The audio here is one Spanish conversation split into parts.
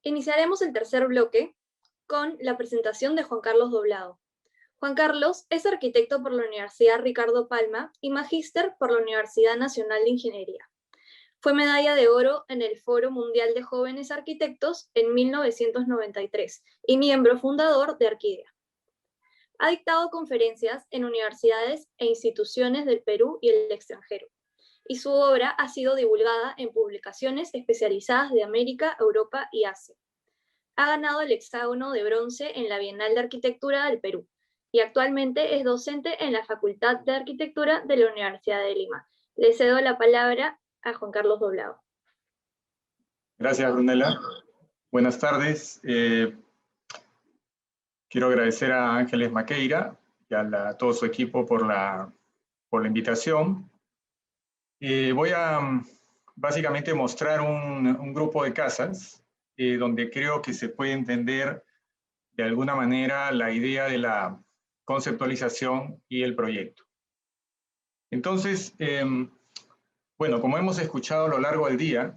Iniciaremos el tercer bloque con la presentación de Juan Carlos Doblado. Juan Carlos es arquitecto por la Universidad Ricardo Palma y magíster por la Universidad Nacional de Ingeniería. Fue medalla de oro en el Foro Mundial de Jóvenes Arquitectos en 1993 y miembro fundador de Arquidea. Ha dictado conferencias en universidades e instituciones del Perú y el extranjero, y su obra ha sido divulgada en publicaciones especializadas de América, Europa y Asia. Ha ganado el hexágono de bronce en la Bienal de Arquitectura del Perú, y actualmente es docente en la Facultad de Arquitectura de la Universidad de Lima. Le cedo la palabra a Juan Carlos Doblado. Gracias, Brunella. Buenas tardes. Quiero agradecer a Ángeles Maqueira y a todo su equipo por la invitación. Voy a básicamente mostrar un grupo de casas donde creo que se puede entender de alguna manera la idea de la conceptualización y el proyecto. Entonces, bueno, como hemos escuchado a lo largo del día,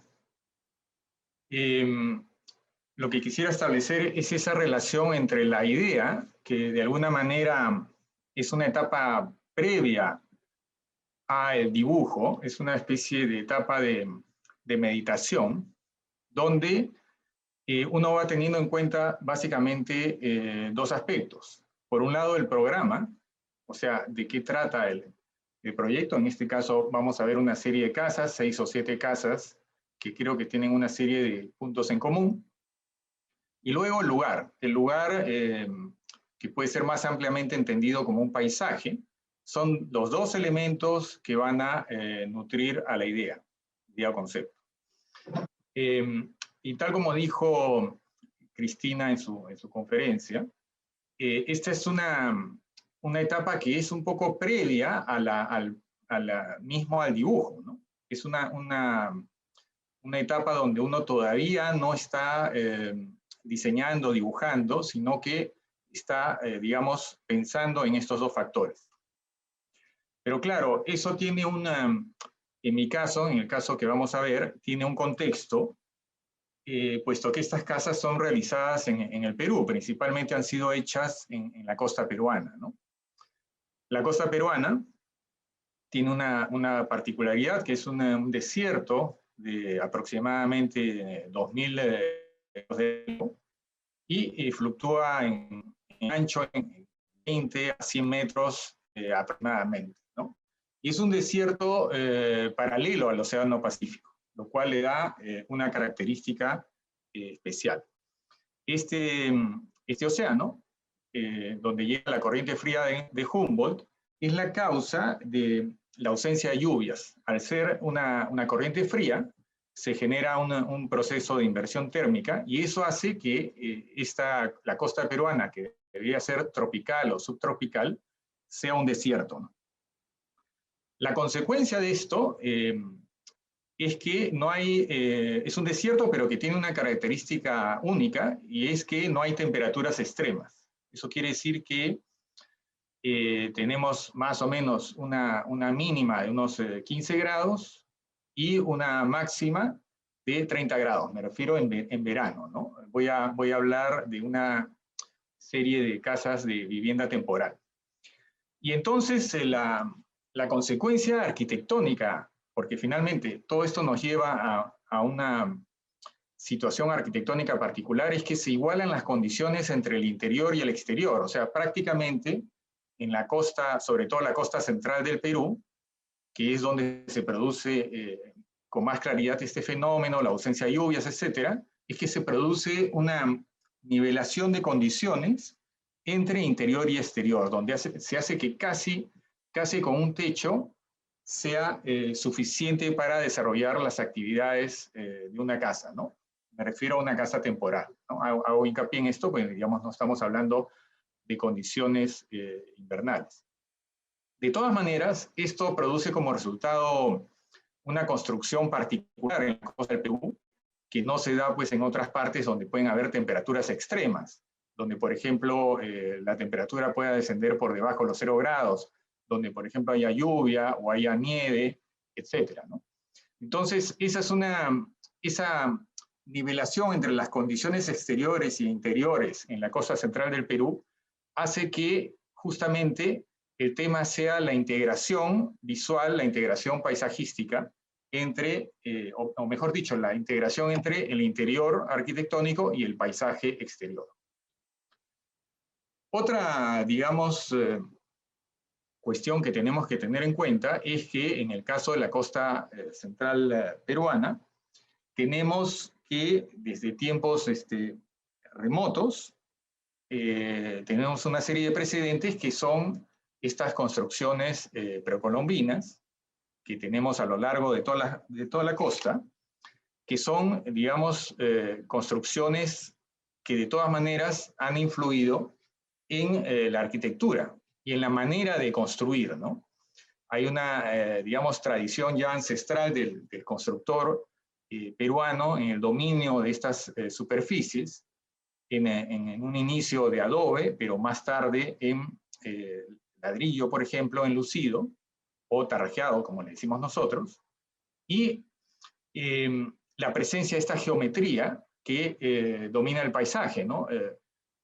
lo que quisiera establecer es esa relación entre la idea, que de alguna manera es una etapa previa al dibujo, es una especie de etapa de meditación, donde uno va teniendo en cuenta básicamente dos aspectos. Por un lado, el programa, o sea, de qué trata el proyecto. En este caso vamos a ver una serie de casas, 6 o 7 casas, que creo que tienen una serie de puntos en común. Y luego el lugar que puede ser más ampliamente entendido como un paisaje, son los dos elementos que van a nutrir a la idea o concepto. Y tal como dijo Cristina en su conferencia, esta es una etapa que es un poco previa al dibujo, ¿no? Es una etapa donde uno todavía no está diseñando, dibujando, sino que está, digamos, pensando en estos dos factores. Pero claro, eso tiene en mi caso, en el caso que vamos a ver, tiene un contexto, puesto que estas casas son realizadas en el Perú, principalmente han sido hechas en la costa peruana, ¿no? La costa peruana tiene una particularidad, que es un desierto de aproximadamente 2000 y fluctúa en ancho en 20 a 100 metros aproximadamente, ¿no? Y es un desierto paralelo al Océano Pacífico, lo cual le da una característica especial. Este océano, donde llega la corriente fría de Humboldt, es la causa de la ausencia de lluvias. Al ser una corriente fría, se genera un proceso de inversión térmica y eso hace que la costa peruana, que debería ser tropical o subtropical, sea un desierto, ¿no? La consecuencia de esto es que no hay, es un desierto, pero que tiene una característica única, y es que no hay temperaturas extremas. Eso quiere decir que tenemos más o menos una mínima de unos 15 grados y una máxima de 30 grados, me refiero en verano, ¿no? Voy a hablar de una serie de casas de vivienda temporal. Y entonces la consecuencia arquitectónica, porque finalmente todo esto nos lleva a una situación arquitectónica particular, es que se igualan las condiciones entre el interior y el exterior. O sea, prácticamente en la costa, sobre todo la costa central del Perú, que es donde se produce con más claridad este fenómeno, la ausencia de lluvias, etcétera, es que se produce una nivelación de condiciones entre interior y exterior, donde se hace que casi con un techo sea suficiente para desarrollar las actividades de una casa, ¿no? Me refiero a una casa temporal, ¿no? Hago hincapié en esto, porque digamos no estamos hablando de condiciones invernales. De todas maneras, esto produce como resultado una construcción particular en la costa del Perú, que no se da pues en otras partes donde pueden haber temperaturas extremas, donde por ejemplo la temperatura pueda descender por debajo de los 0 grados, donde por ejemplo haya lluvia o haya nieve, etcétera, ¿no? Entonces, esa nivelación entre las condiciones exteriores e interiores en la costa central del Perú hace que justamente el tema sea la integración visual, la integración paisajística entre, o mejor dicho, la integración entre el interior arquitectónico y el paisaje exterior. Otra, digamos, cuestión que tenemos que tener en cuenta es que en el caso de la costa central peruana, tenemos que desde tiempos remotos, tenemos una serie de precedentes que son estas construcciones precolombinas que tenemos a lo largo de toda la costa, que son, digamos, construcciones que de todas maneras han influido en la arquitectura y en la manera de construir, ¿no? Hay una, digamos, tradición ya ancestral del constructor peruano en el dominio de estas superficies, en un inicio de adobe, pero más tarde en ladrillo, por ejemplo, enlucido, o tarrajeado, como le decimos nosotros, y la presencia de esta geometría que domina el paisaje, ¿no?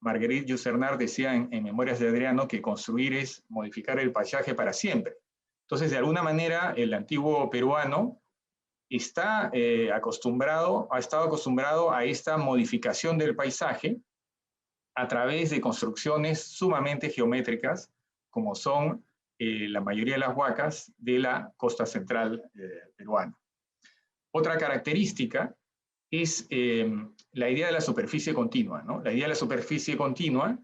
Marguerite Yourcenar decía en Memorias de Adriano que construir es modificar el paisaje para siempre. Entonces, de alguna manera, el antiguo peruano ha estado acostumbrado a esta modificación del paisaje a través de construcciones sumamente geométricas, como son la mayoría de las huacas de la costa central peruana. Otra característica es la idea de la superficie continua, ¿no? La idea de la superficie continua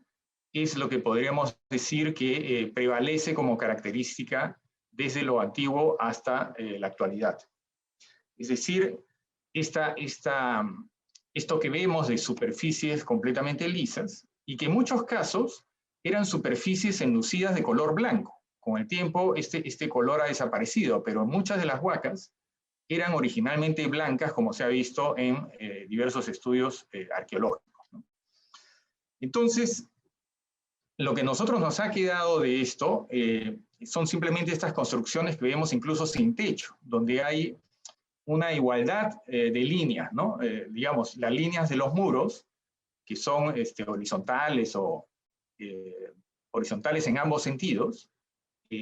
es lo que podríamos decir que prevalece como característica desde lo antiguo hasta la actualidad. Es decir, esto que vemos de superficies completamente lisas y que en muchos casos eran superficies enlucidas de color blanco. Con el tiempo este color ha desaparecido, pero muchas de las huacas eran originalmente blancas, como se ha visto en diversos estudios arqueológicos, ¿no? Entonces, lo que nosotros nos ha quedado de esto son simplemente estas construcciones que vemos incluso sin techo, donde hay una igualdad de líneas, ¿no? Digamos, las líneas de los muros, que son horizontales o horizontales en ambos sentidos,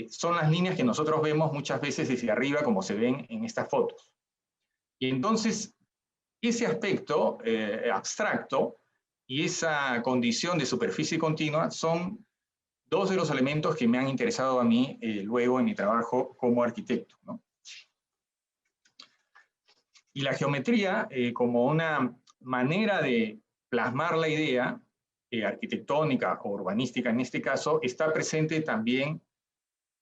son las líneas que nosotros vemos muchas veces desde arriba, como se ven en estas fotos. Y entonces, ese aspecto abstracto y esa condición de superficie continua son dos de los elementos que me han interesado a mí luego en mi trabajo como arquitecto, ¿no? Y la geometría, como una manera de plasmar la idea arquitectónica o urbanística en este caso, está presente también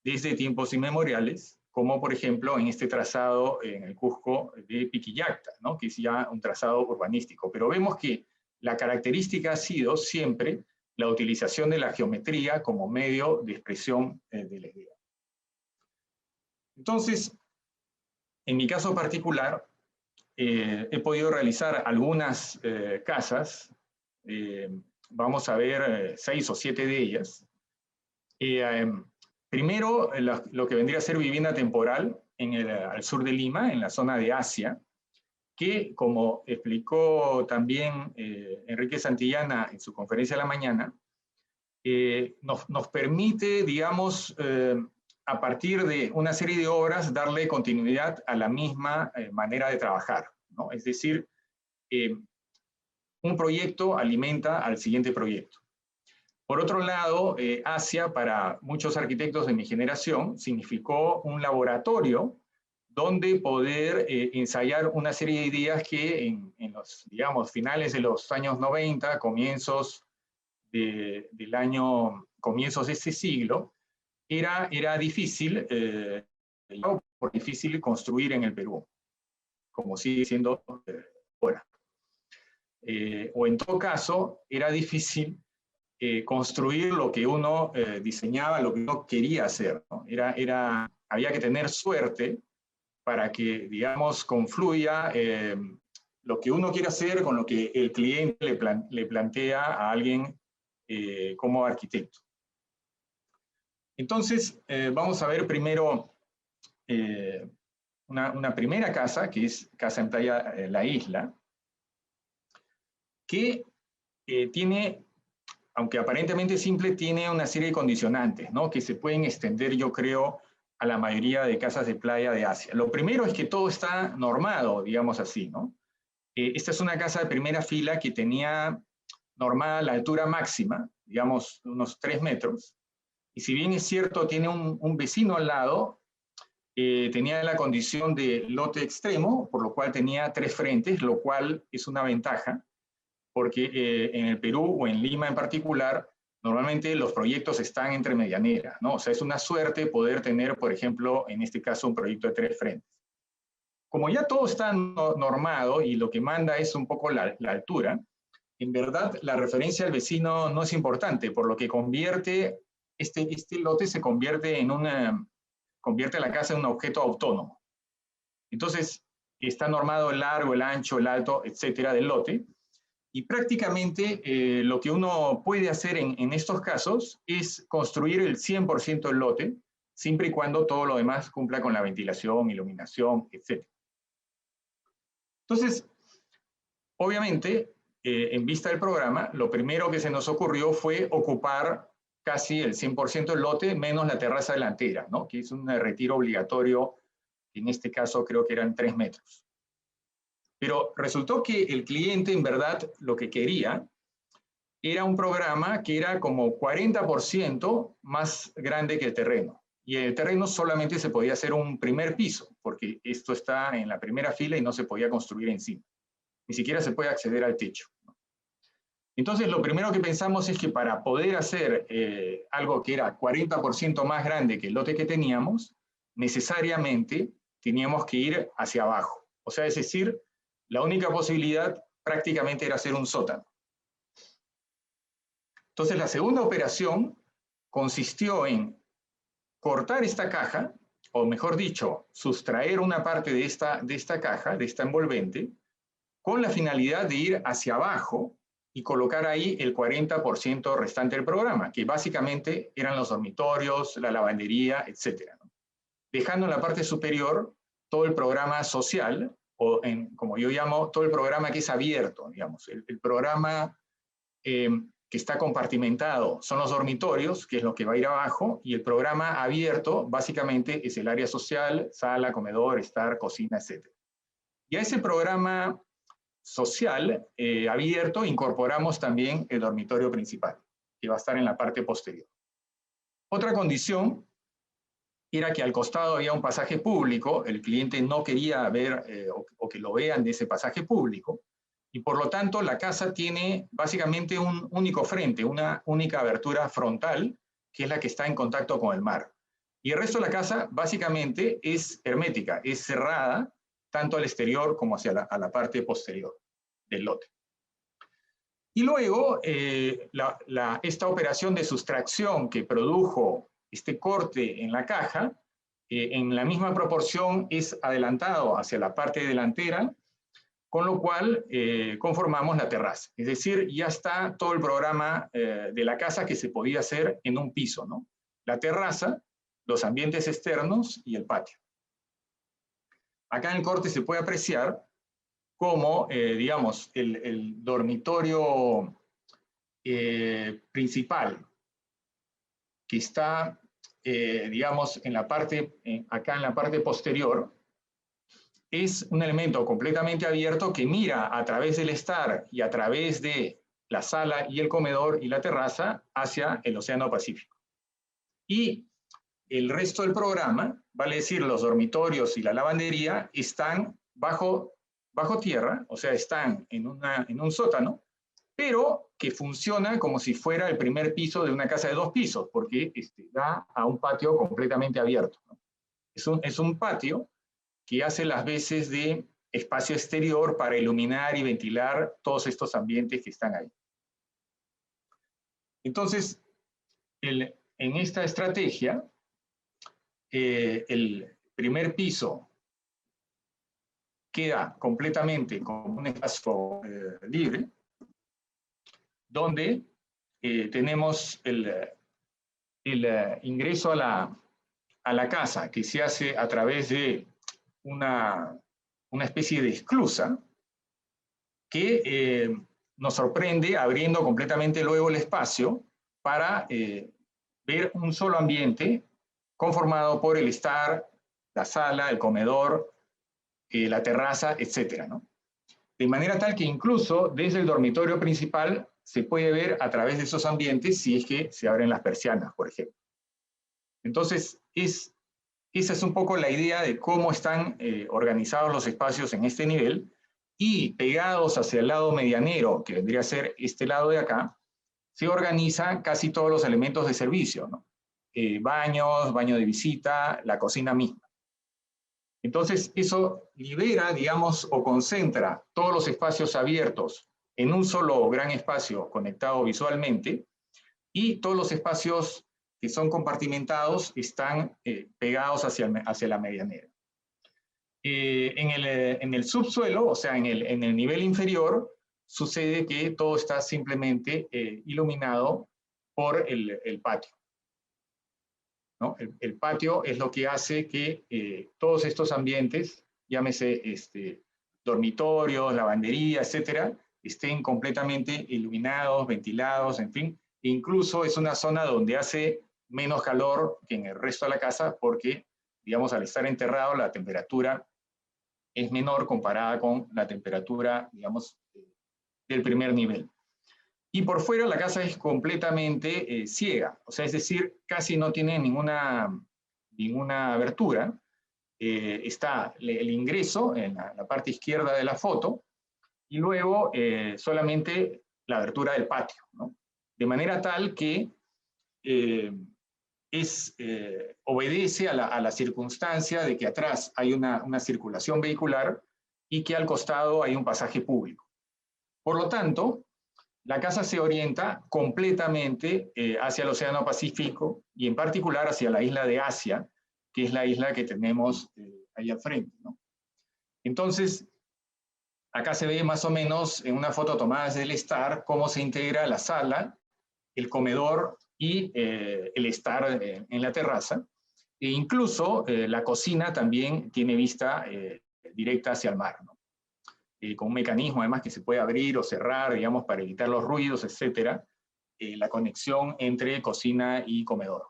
desde tiempos inmemoriales, como por ejemplo en este trazado en el Cusco de Piquillacta, ¿no? Que es ya un trazado urbanístico. Pero vemos que la característica ha sido siempre la utilización de la geometría como medio de expresión de la idea. Entonces, en mi caso particular, he podido realizar algunas casas, vamos a ver 6 o 7 de ellas. Primero, lo que vendría a ser vivienda temporal al sur de Lima, en la zona de Asia, que, como explicó también Enrique Santillana en su conferencia de la mañana, nos permite, digamos, a partir de una serie de obras, darle continuidad a la misma manera de trabajar, ¿no? Es decir, un proyecto alimenta al siguiente proyecto. Por otro lado, Asia, para muchos arquitectos de mi generación, significó un laboratorio donde poder ensayar una serie de ideas que en los, digamos, finales de los años 90, comienzos de este siglo, era difícil, difícil construir en el Perú, como sigue siendo ahora. O en todo caso, era difícil construir lo que uno diseñaba, lo que uno quería hacer, ¿no? Había que tener suerte para que, digamos, confluya lo que uno quiere hacer con lo que el cliente le plantea a alguien como arquitecto. Entonces, vamos a ver primero una primera casa, que es Casa en Playa La Isla, que tiene, aunque aparentemente simple, tiene una serie de condicionantes, ¿no? Que se pueden extender, yo creo, a la mayoría de casas de playa de Asia. Lo primero es que todo está normado, digamos así, ¿no? Esta es una casa de primera fila que tenía normada la altura máxima, digamos unos 3 metros, y si bien es cierto, tiene un vecino al lado, tenía la condición de lote extremo, por lo cual tenía 3 frentes, lo cual es una ventaja, porque en el Perú o en Lima en particular, normalmente los proyectos están entre medianeras, ¿no? O sea, es una suerte poder tener, por ejemplo, en este caso, un proyecto de 3 frentes. Como ya todo está normado y lo que manda es un poco la altura, en verdad la referencia al vecino no es importante, por lo que convierte, este lote se convierte en convierte la casa en un objeto autónomo. Entonces, está normado el largo, el ancho, el alto, etcétera, del lote, y prácticamente lo que uno puede hacer en estos casos es construir el 100% del lote, siempre y cuando todo lo demás cumpla con la ventilación, iluminación, etc. Entonces, obviamente, en vista del programa, lo primero que se nos ocurrió fue ocupar casi el 100% del lote, menos la terraza delantera, ¿no? Que es un retiro obligatorio, en este caso creo que eran 3 metros. Pero resultó que el cliente en verdad lo que quería era un programa que era como 40% más grande que el terreno. Y el terreno solamente se podía hacer un primer piso, porque esto está en la primera fila y no se podía construir encima. Ni siquiera se puede acceder al techo. Entonces, lo primero que pensamos es que para poder hacer algo que era 40% más grande que el lote que teníamos, necesariamente teníamos que ir hacia abajo. O sea, es decir, la única posibilidad prácticamente era hacer un sótano. Entonces, la segunda operación consistió en cortar esta caja, o mejor dicho, sustraer una parte de esta caja, de esta envolvente, con la finalidad de ir hacia abajo y colocar ahí el 40% restante del programa, que básicamente eran los dormitorios, la lavandería, etc. Dejando en la parte superior todo el programa social, o como yo llamo, todo el programa que es abierto, digamos, el programa que está compartimentado son los dormitorios, que es lo que va a ir abajo, y el programa abierto básicamente es el área social, sala, comedor, estar, cocina, etc. Y a ese programa social abierto incorporamos también el dormitorio principal, que va a estar en la parte posterior. Otra condición era que al costado había un pasaje público, el cliente no quería ver o que lo vean de ese pasaje público, y por lo tanto la casa tiene básicamente un único frente, una única abertura frontal, que es la que está en contacto con el mar. Y el resto de la casa básicamente es hermética, es cerrada, tanto al exterior como hacia la parte posterior del lote. Y luego, esta operación de sustracción que produjo este corte en la caja, en la misma proporción es adelantado hacia la parte delantera, con lo cual conformamos la terraza. Es decir, ya está todo el programa de la casa que se podía hacer en un piso, ¿no? La terraza, los ambientes externos y el patio. Acá en el corte se puede apreciar cómo, digamos, el dormitorio principal, que está, digamos, en la parte, acá en la parte posterior, es un elemento completamente abierto que mira a través del estar y a través de la sala y el comedor y la terraza hacia el Océano Pacífico. Y el resto del programa, vale decir, los dormitorios y la lavandería, están bajo tierra, o sea, están en un sótano, pero que funciona como si fuera el primer piso de una casa de 2 pisos, porque da a un patio completamente abierto, ¿no? Es un patio que hace las veces de espacio exterior para iluminar y ventilar todos estos ambientes que están ahí. Entonces, en esta estrategia, el primer piso queda completamente como un espacio libre, donde tenemos el ingreso a la casa, que se hace a través de una especie de esclusa que nos sorprende abriendo completamente luego el espacio para ver un solo ambiente conformado por el estar, la sala, el comedor, la terraza, etcétera, ¿no? De manera tal que incluso desde el dormitorio principal se puede ver a través de esos ambientes si es que se abren las persianas, por ejemplo. Entonces, esa es un poco la idea de cómo están organizados los espacios en este nivel, y pegados hacia el lado medianero, que vendría a ser este lado de acá, se organizan casi todos los elementos de servicio, ¿no? Baños, baño de visita, la cocina misma. Entonces, eso libera, digamos, o concentra todos los espacios abiertos en un solo gran espacio conectado visualmente, y todos los espacios que son compartimentados están pegados hacia la medianera. En el subsuelo, o sea, en el nivel inferior, sucede que todo está simplemente iluminado por el patio, ¿no? El patio es lo que hace que todos estos ambientes, llámese dormitorios, lavandería, etcétera, estén completamente iluminados, ventilados, en fin. Incluso es una zona donde hace menos calor que en el resto de la casa porque, digamos, al estar enterrado, la temperatura es menor comparada con la temperatura, digamos, del primer nivel. Y por fuera la casa es completamente ciega, o sea, es decir, casi no tiene ninguna abertura. Está el ingreso en la parte izquierda de la foto, y luego solamente la abertura del patio, ¿no? De manera tal que obedece a la circunstancia de que atrás hay una circulación vehicular y que al costado hay un pasaje público. Por lo tanto, la casa se orienta completamente hacia el Océano Pacífico, y en particular hacia la isla de Asia, que es la isla que tenemos ahí al frente, ¿no? Entonces, acá se ve más o menos en una foto tomada desde el estar cómo se integra la sala, el comedor y el estar en la terraza. E incluso la cocina también tiene vista directa hacia el mar, ¿no? Con un mecanismo además que se puede abrir o cerrar, digamos, para evitar los ruidos, etcétera, la conexión entre cocina y comedor.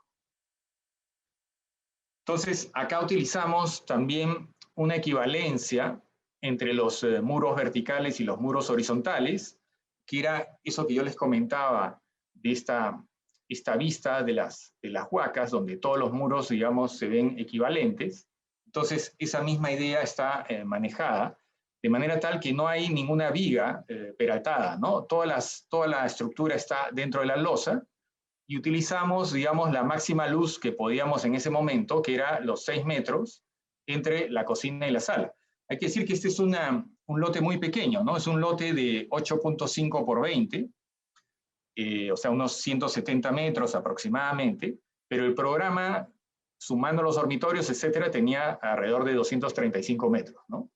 Entonces, acá utilizamos también una equivalencia entre los muros verticales y los muros horizontales, que era eso que yo les comentaba de esta vista de las huacas, donde todos los muros, digamos, se ven equivalentes. Entonces, esa misma idea está manejada, de manera tal que no hay ninguna viga peraltada, ¿no? Toda la estructura está dentro de la losa, y utilizamos, digamos, la máxima luz que podíamos en ese momento, que era los 6 metros entre la cocina y la sala. Hay que decir que este es un lote muy pequeño, ¿no? Es un lote de 8.5 por 20, o sea, unos 170 metros aproximadamente, pero el programa, sumando los dormitorios, etcétera, tenía alrededor de 235 metros, ¿no?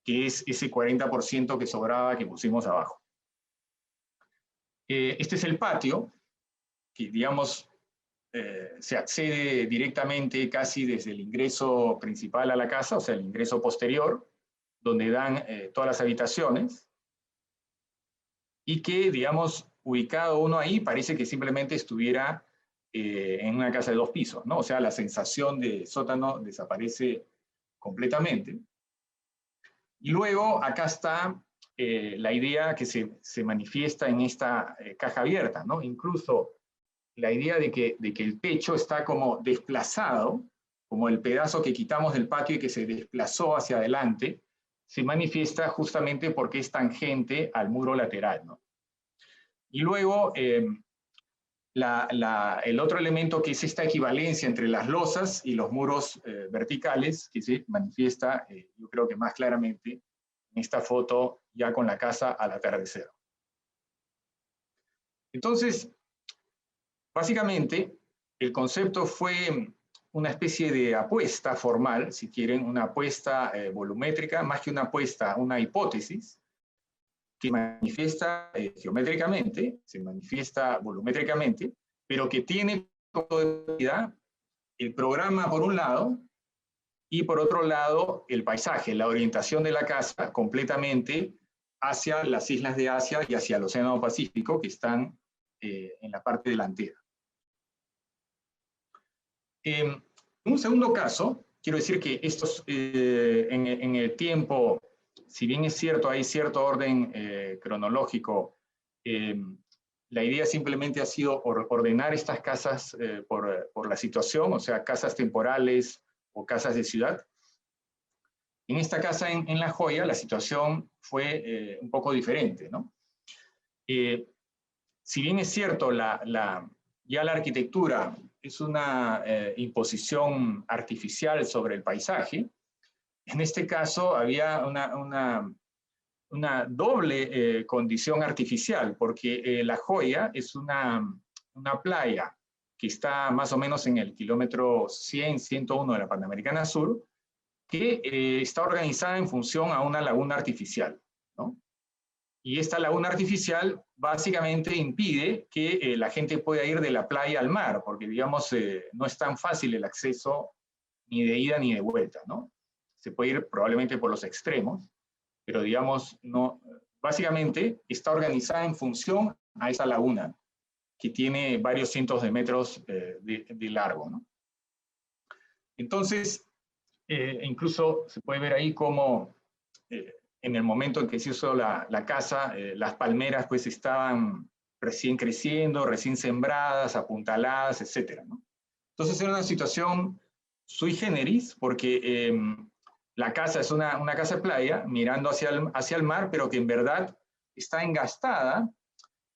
Que es ese 40% que sobraba que pusimos abajo. Este es el patio, que, digamos, se accede directamente casi desde el ingreso principal a la casa, o sea, el ingreso posterior, donde dan todas las habitaciones, y que, digamos, ubicado uno ahí, parece que simplemente estuviera en una casa de 2 pisos, ¿no? O sea, la sensación de sótano desaparece completamente. Y luego acá está la idea que se manifiesta en esta caja abierta, ¿no? Incluso la idea de que el techo está como desplazado, como el pedazo que quitamos del patio y que se desplazó hacia adelante, se manifiesta justamente porque es tangente al muro lateral, ¿no? Y luego el otro elemento, que es esta equivalencia entre las losas y los muros verticales, que se manifiesta, yo creo que más claramente en esta foto ya con la casa al atardecer. Entonces, básicamente, el concepto fue una especie de apuesta formal, si quieren, una apuesta volumétrica, más que una apuesta, una hipótesis, que manifiesta geométricamente, se manifiesta volumétricamente, pero que tiene como prioridad el programa por un lado, y por otro lado el paisaje, la orientación de la casa completamente hacia las islas de Asia y hacia el Océano Pacífico, que están en la parte delantera. En un segundo caso, quiero decir que estos, en el tiempo, si bien es cierto, hay cierto orden cronológico, la idea simplemente ha sido ordenar estas casas por la situación, o sea, casas temporales o casas de ciudad. En esta casa en La Joya, la situación fue un poco diferente, ¿no? Si bien es cierto, ya la arquitectura es una imposición artificial sobre el paisaje, en este caso había una doble condición artificial, porque La Joya es una playa que está más o menos en el kilómetro 100, 101 de la Panamericana Sur, que está organizada en función a una laguna artificial, ¿no? Y esta laguna artificial básicamente impide que la gente pueda ir de la playa al mar, porque, digamos, no es tan fácil el acceso ni de ida ni de vuelta, ¿no? Se puede ir probablemente por los extremos, pero, digamos, no, básicamente está organizada en función a esa laguna, que tiene varios cientos de metros de largo, ¿no? Entonces, incluso se puede ver ahí cómo en el momento en que se hizo la casa, las palmeras pues estaban recién creciendo, recién sembradas, apuntaladas, etc., ¿no? Entonces era una situación sui generis, porque la casa es una casa de playa, mirando hacia el mar, pero que en verdad está engastada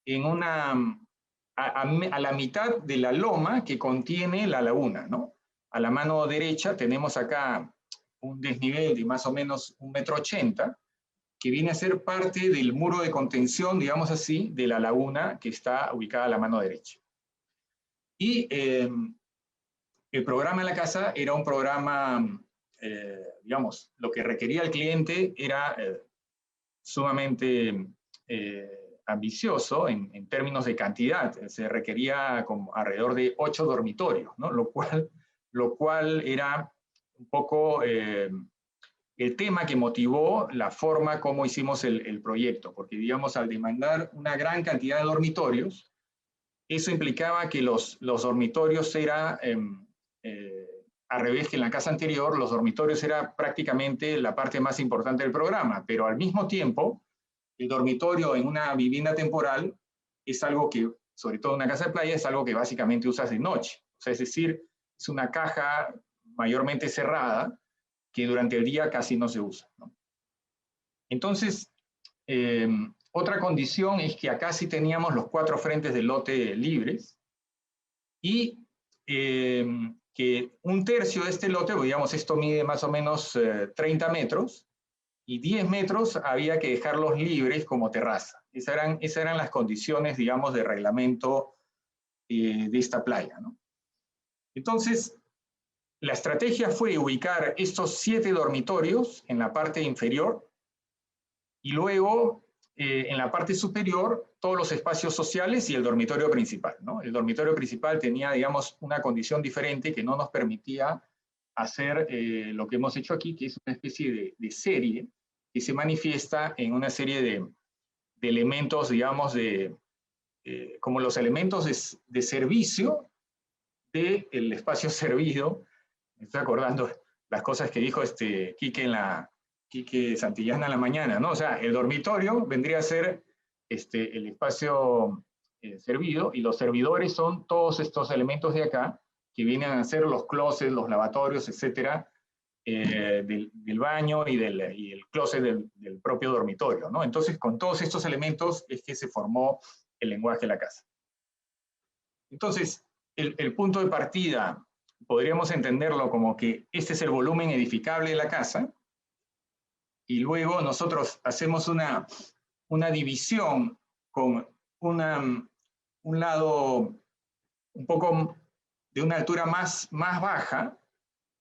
en a la mitad de la loma que contiene la laguna, ¿no? A la mano derecha tenemos acá un desnivel de más o menos 1,80 m, que viene a ser parte del muro de contención, digamos así, de la laguna que está ubicada a la mano derecha. Y el programa de la casa era un programa, digamos, lo que requería el cliente era sumamente ambicioso en términos de cantidad. Se requería como alrededor de 8 dormitorios, ¿no? Lo cual era un poco el tema que motivó la forma como hicimos el proyecto, porque, digamos, al demandar una gran cantidad de dormitorios, eso implicaba que los dormitorios era, al revés que en la casa anterior, los dormitorios era prácticamente la parte más importante del programa, pero al mismo tiempo, el dormitorio en una vivienda temporal es algo que, sobre todo en una casa de playa, es algo que básicamente usas de noche. O sea, es decir, es una caja mayormente cerrada que durante el día casi no se usa, ¿no? Entonces, otra condición es que acá sí teníamos los 4 frentes del lote libres y que 1/3 de este lote, digamos, esto mide más o menos 30 metros, y 10 metros había que dejarlos libres como terraza. Esas eran las condiciones, digamos, de reglamento de esta playa, ¿no? Entonces, la estrategia fue ubicar estos 7 dormitorios en la parte inferior y luego en la parte superior todos los espacios sociales y el dormitorio principal, ¿no? El dormitorio principal tenía, digamos, una condición diferente que no nos permitía hacer lo que hemos hecho aquí, que es una especie de serie que se manifiesta en una serie de elementos, digamos, como los elementos de servicio del espacio servido. Me estoy acordando las cosas que dijo Quique Santillana en la mañana, ¿no? O sea, el dormitorio vendría a ser el espacio servido, y los servidores son todos estos elementos de acá, que vienen a ser los closets, los lavatorios, etcétera, del baño y el closet del propio dormitorio, ¿no? Entonces, con todos estos elementos es que se formó el lenguaje de la casa. Entonces, el punto de partida podríamos entenderlo como que este es el volumen edificable de la casa, y luego nosotros hacemos una división con un lado un poco de una altura más baja,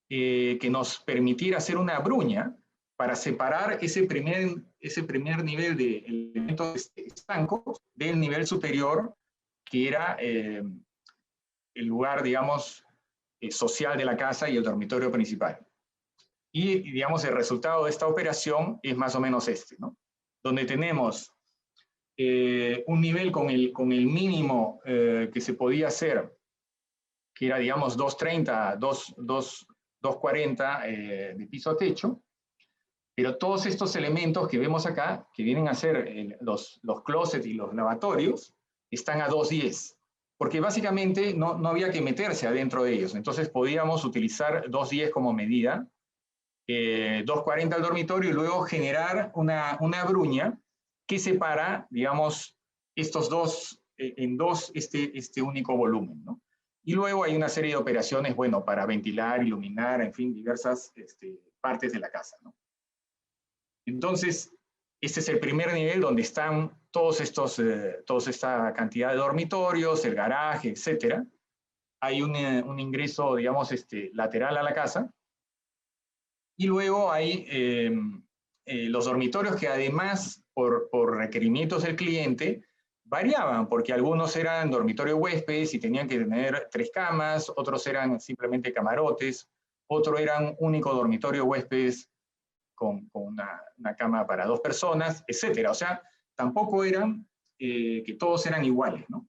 que nos permitiera hacer una bruña para separar ese primer nivel de elementos estancos del nivel superior, que era el lugar, digamos, social de la casa y el dormitorio principal. Y, digamos, el resultado de esta operación es más o menos este, ¿no? donde tenemos un nivel con el mínimo que se podía hacer, que era, digamos, 230, 240 de piso a techo, pero todos estos elementos que vemos acá, que vienen a ser los closets y los lavatorios, están a 210, porque básicamente no había que meterse adentro de ellos, entonces podíamos utilizar 210 como medida, 240 al dormitorio y luego generar una bruña que separa, digamos, estos dos, en dos, este único volumen, ¿no? Y luego hay una serie de operaciones, bueno, para ventilar, iluminar, en fin, diversas partes de la casa, ¿no? Entonces, este es el primer nivel donde están toda esta cantidad de dormitorios, el garaje, etcétera. Hay un ingreso, digamos, lateral a la casa. Y luego hay los dormitorios que además, por requerimientos del cliente, variaban, porque algunos eran dormitorio huéspedes y tenían que tener 3 camas, otros eran simplemente camarotes, otros eran único dormitorio huéspedes con una cama para 2 personas, etcétera. O sea, tampoco eran que todos eran iguales, ¿no?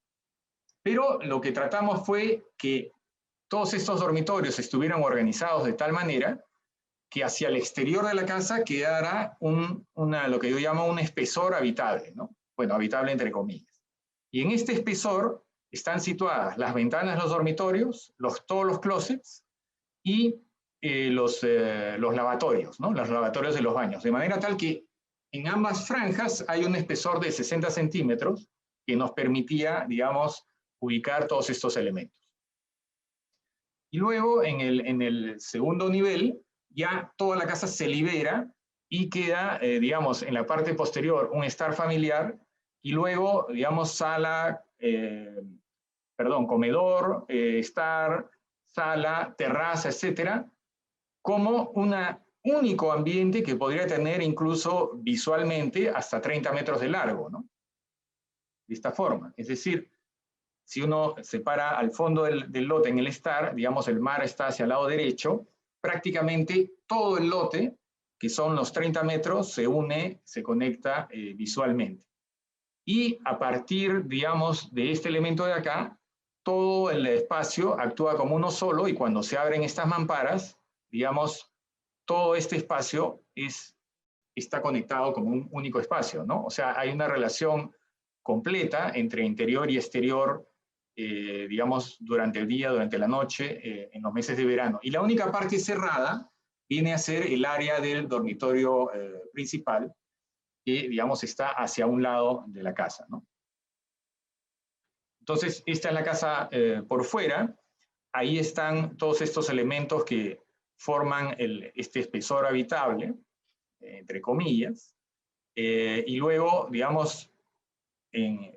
Pero lo que tratamos fue que todos estos dormitorios estuvieran organizados de tal manera que hacia el exterior de la casa quedara lo que yo llamo un espesor habitable, ¿no? Bueno, habitable entre comillas. Y en este espesor están situadas las ventanas de los dormitorios, todos los closets y los lavatorios, ¿no? Los lavatorios de los baños. De manera tal que en ambas franjas hay un espesor de 60 centímetros que nos permitía, digamos, ubicar todos estos elementos. Y luego, en el segundo nivel, ya toda la casa se libera y queda, digamos, en la parte posterior un estar familiar y luego, digamos, comedor, estar, sala, terraza, etcétera, como un único ambiente que podría tener incluso visualmente hasta 30 metros de largo, ¿no? De esta forma. Es decir, si uno se para al fondo del lote en el estar, digamos, el mar está hacia el lado derecho, prácticamente todo el lote, que son los 30 metros, se une, se conecta visualmente. Y a partir, digamos, de este elemento de acá, todo el espacio actúa como uno solo y cuando se abren estas mamparas, digamos, todo este espacio está conectado como un único espacio, ¿no? O sea, hay una relación completa entre interior y exterior, digamos, durante el día, durante la noche, en los meses de verano. Y la única parte cerrada viene a ser el área del dormitorio principal, que, digamos, está hacia un lado de la casa, ¿no? Entonces, esta es la casa por fuera. Ahí están todos estos elementos que forman este espesor habitable, entre comillas. Y luego, digamos,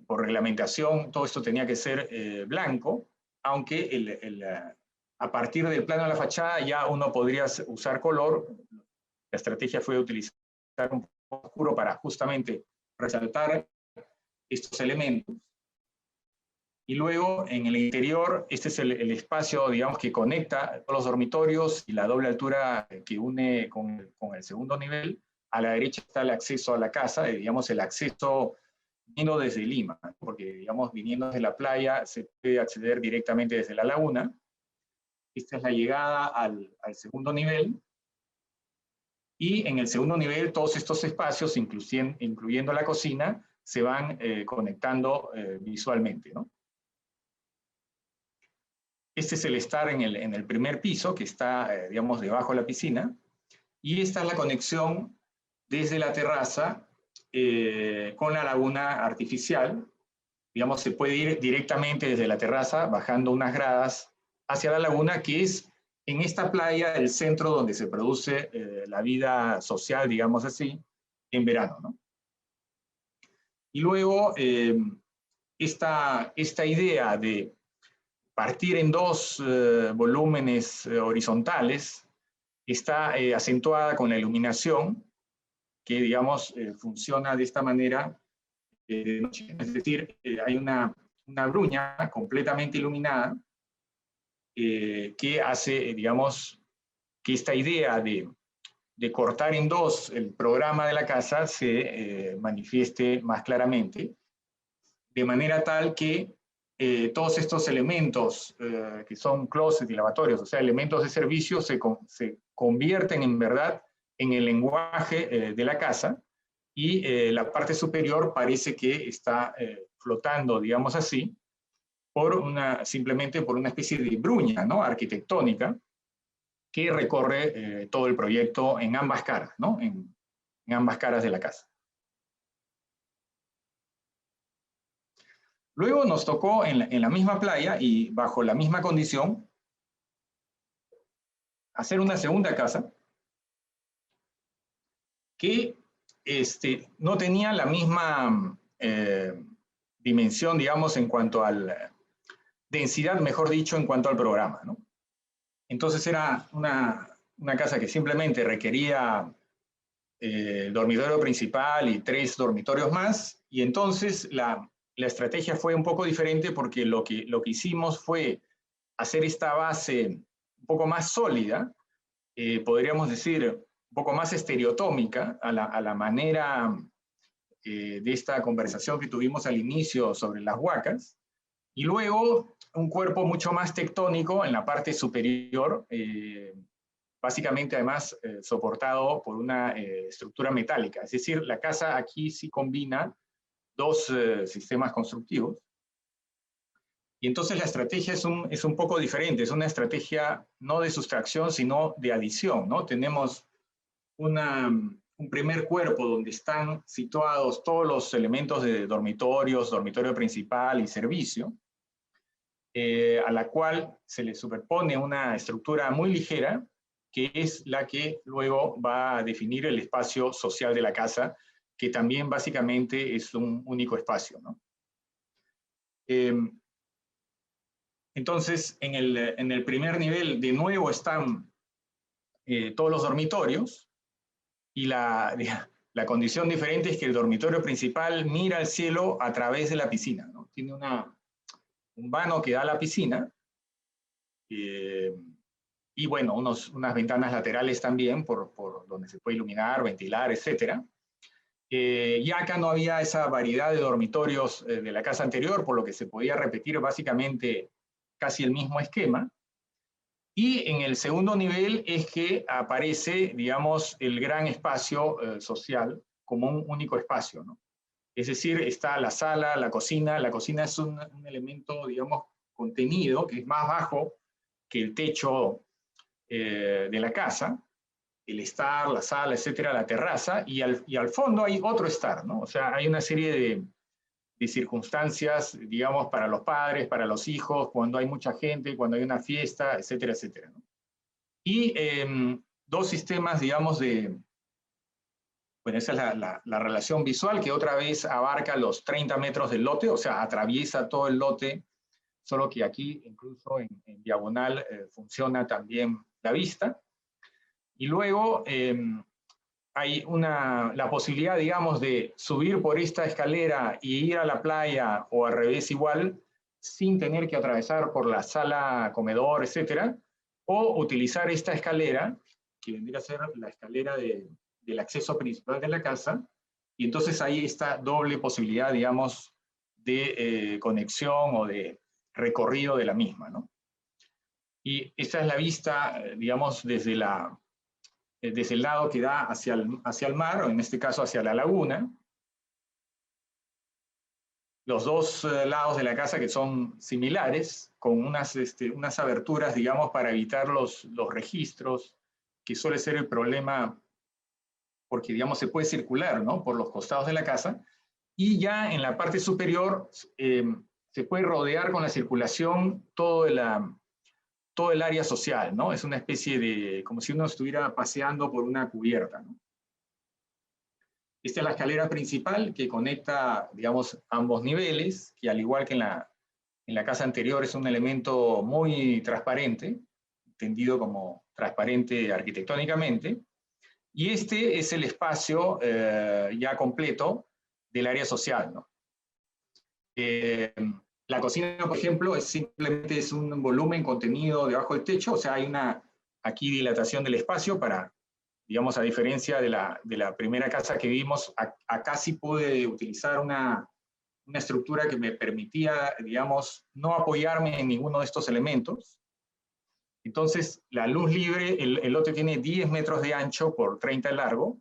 por reglamentación, todo esto tenía que ser blanco, aunque a partir del plano de la fachada ya uno podría usar color. La estrategia fue utilizar un poco oscuro para justamente resaltar estos elementos. Y luego, en el interior, este es el espacio, digamos, que conecta todos los dormitorios y la doble altura que une con el segundo nivel. A la derecha está el acceso a la casa, digamos, el acceso viniendo desde Lima, porque, digamos, viniendo desde la playa se puede acceder directamente desde la laguna. Esta es la llegada al segundo nivel. Y en el segundo nivel, todos estos espacios, incluyendo la cocina, se van conectando visualmente, ¿no? Este es el estar en el primer piso, que está, digamos, debajo de la piscina. Y esta es la conexión desde la terraza con la laguna artificial. Digamos, se puede ir directamente desde la terraza, bajando unas gradas hacia la laguna, que es en esta playa el centro donde se produce la vida social, digamos así, en verano, ¿no? Y luego, esta idea de partir en dos volúmenes horizontales está acentuada con la iluminación, que, digamos, funciona de esta manera de noche. Es decir, hay una bruña completamente iluminada que hace, digamos, que esta idea de de cortar en dos el programa de la casa se manifieste más claramente, de manera tal que todos estos elementos que son closets y lavatorios, o sea, elementos de servicio, se convierten en verdad en el lenguaje de la casa, y la parte superior parece que está flotando, digamos así, simplemente por una especie de bruña, ¿no?, arquitectónica, que recorre todo el proyecto en ambas caras, ¿no?, en ambas caras de la casa. Luego nos tocó en la misma playa y bajo la misma condición hacer una segunda casa que no tenía la misma dimensión, digamos, en cuanto a la densidad, mejor dicho, en cuanto al programa, ¿no? Entonces era una casa que simplemente requería el dormitorio principal y 3 dormitorios más, y entonces la estrategia fue un poco diferente, porque lo que hicimos fue hacer esta base un poco más sólida, podríamos decir un poco más estereotómica, a la manera de esta conversación que tuvimos al inicio sobre las huacas, y luego un cuerpo mucho más tectónico en la parte superior, básicamente además soportado por una estructura metálica. Es decir, la casa aquí sí combina dos sistemas constructivos. Y entonces la estrategia es un poco diferente, es una estrategia no de sustracción, sino de adición, ¿no? Tenemos un primer cuerpo donde están situados todos los elementos de dormitorios, dormitorio principal y servicio, a la cual se le superpone una estructura muy ligera, que es la que luego va a definir el espacio social de la casa, que también básicamente es un único espacio, ¿no? Entonces, en el primer nivel, de nuevo, están todos los dormitorios, y la condición diferente es que el dormitorio principal mira al cielo a través de la piscina, ¿no? Tiene un vano que da a la piscina, y bueno, unas ventanas laterales también, por donde se puede iluminar, ventilar, etc. Y acá no había esa variedad de dormitorios de la casa anterior, por lo que se podía repetir básicamente casi el mismo esquema. Y en el segundo nivel es que aparece, digamos, el gran espacio social como un único espacio, ¿no? Es decir, está la sala, la cocina. La cocina es un elemento, digamos, contenido, que es más bajo que el techo de la casa, el estar, la sala, etcétera, la terraza, y al fondo hay otro estar, ¿no? O sea, hay una serie de circunstancias, digamos, para los padres, para los hijos, cuando hay mucha gente, cuando hay una fiesta, etcétera, etcétera, ¿no? Y dos sistemas, digamos, bueno, esa es la relación visual, que otra vez abarca los 30 metros del lote, o sea, atraviesa todo el lote, solo que aquí, incluso en diagonal, funciona también la vista. Y luego hay la posibilidad, digamos, de subir por esta escalera y ir a la playa, o al revés igual, sin tener que atravesar por la sala, comedor, etcétera, o utilizar esta escalera, que vendría a ser la escalera del acceso principal de la casa, y entonces ahí está doble posibilidad, digamos, de conexión o de recorrido de la misma, ¿no? Y esta es la vista, digamos, desde el lado que da hacia el mar, o en este caso hacia la laguna. Los dos lados de la casa, que son similares, con unas aberturas, digamos, para evitar los registros, que suele ser el problema, porque, digamos, se puede circular, ¿no?, por los costados de la casa. Y ya en la parte superior se puede rodear con la circulación todo el área social, ¿no? Es una especie de, como si uno estuviera paseando por una cubierta, ¿no? Esta es la escalera principal que conecta, digamos, ambos niveles, que al igual que en la casa anterior es un elemento muy transparente, entendido como transparente arquitectónicamente, y este es el espacio ya completo del área social, ¿no? La cocina, por ejemplo, simplemente es un volumen contenido debajo del techo, o sea, hay aquí dilatación del espacio para digamos, a diferencia de la primera casa que vimos, acá sí pude utilizar una estructura que me permitía, digamos, no apoyarme en ninguno de estos elementos. Entonces, la luz libre, el lote tiene 10 metros de ancho por 30 de largo,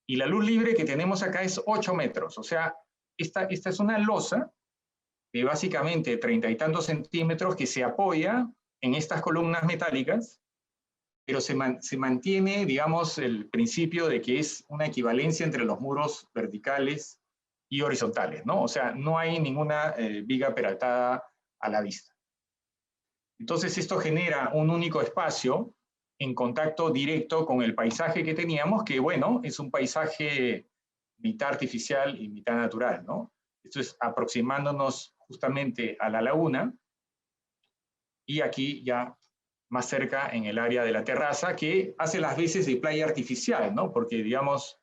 y la luz libre que tenemos acá es 8 metros. O sea, esta es una losa de básicamente 30 y tantos centímetros que se apoya en estas columnas metálicas, pero se mantiene, digamos, el principio de que es una equivalencia entre los muros verticales y horizontales, ¿no? O sea, no hay ninguna viga peraltada a la vista. Entonces, esto genera un único espacio en contacto directo con el paisaje que teníamos, que, bueno, es un paisaje mitad artificial y mitad natural, ¿no? Esto es aproximándonos justamente a la laguna, y aquí ya más cerca en el área de la terraza, que hace las veces de playa artificial, ¿no? Porque, digamos,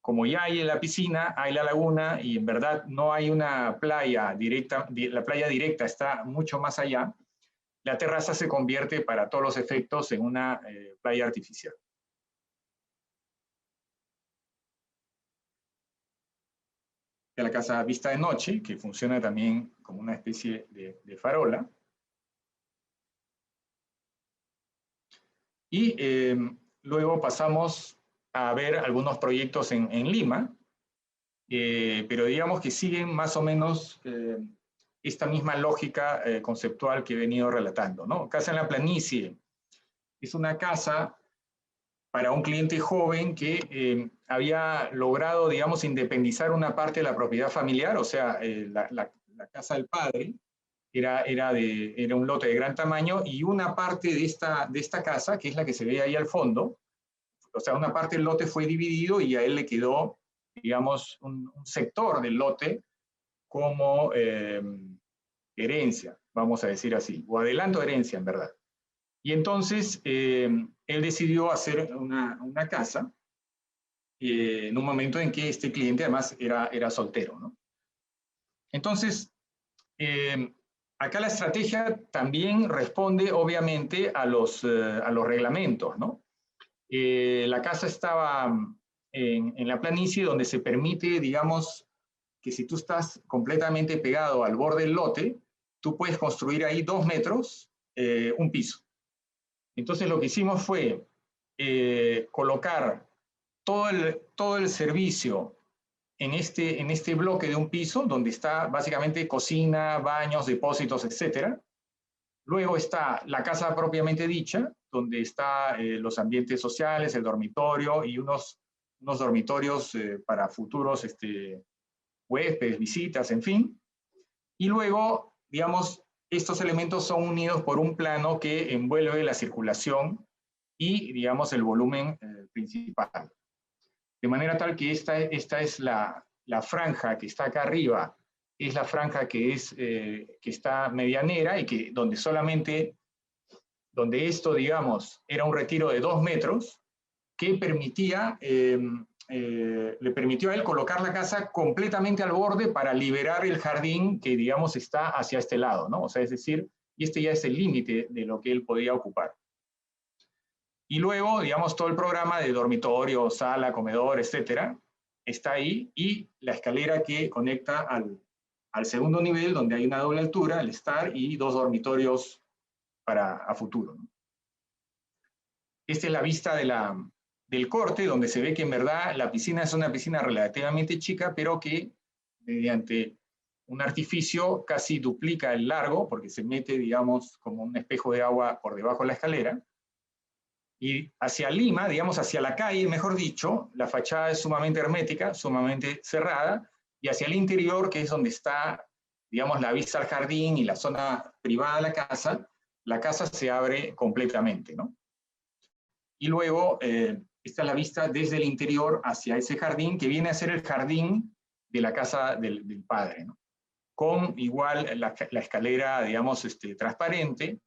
como ya hay en la piscina, hay la laguna, y en verdad no hay una playa directa, la playa directa está mucho más allá, la terraza se convierte para todos los efectos en una playa artificial. De la casa vista de noche, que funciona también como una especie de farola. Y luego pasamos a ver algunos proyectos en Lima, pero digamos que siguen más o menos esta misma lógica conceptual que he venido relatando, ¿no? Casa en la Planicie es una casa para un cliente joven que había logrado, digamos, independizar una parte de la propiedad familiar, o sea, la casa del padre era un lote de gran tamaño, y una parte de esta casa, que es la que se ve ahí al fondo, o sea, una parte del lote fue dividido y a él le quedó, digamos, un sector del lote como herencia, vamos a decir así, o adelanto de herencia, en verdad. Y entonces él decidió hacer una casa en un momento en que este cliente además era soltero, ¿no? Entonces, acá la estrategia también responde obviamente a los reglamentos, ¿no? La casa estaba en la planicie, donde se permite, digamos, que si tú estás completamente pegado al borde del lote, tú puedes construir ahí 2 metros, un piso. Entonces lo que hicimos fue colocar todo el servicio en este bloque de un piso, donde está básicamente cocina, baños, depósitos, etc. Luego está la casa propiamente dicha, donde están los ambientes sociales, el dormitorio y unos dormitorios para futuros huéspedes, visitas, en fin. Y luego, digamos, estos elementos son unidos por un plano que envuelve la circulación y, digamos, el volumen principal. De manera tal que esta es la franja que está acá arriba, es la franja que está medianera, y que donde esto, digamos, era un retiro de 2 metros, que le permitió a él colocar la casa completamente al borde para liberar el jardín que, digamos, está hacia este lado, ¿no? O sea, es decir, y este ya es el límite de lo que él podía ocupar. Y luego, digamos, todo el programa de dormitorio, sala, comedor, etcétera, está ahí, y la escalera que conecta al segundo nivel, donde hay una doble altura, el estar, y 2 dormitorios a futuro, ¿no? Esta es la vista del corte, donde se ve que en verdad la piscina es una piscina relativamente chica, pero que mediante un artificio casi duplica el largo, porque se mete, digamos, como un espejo de agua por debajo de la escalera. Y hacia Lima, digamos, hacia la calle, mejor dicho, la fachada es sumamente hermética, sumamente cerrada, y hacia el interior, que es donde está, digamos, la vista al jardín y la zona privada de la casa se abre completamente, ¿no? Y luego, esta es la vista desde el interior hacia ese jardín, que viene a ser el jardín de la casa del padre, ¿no? Con igual la escalera, digamos, transparente,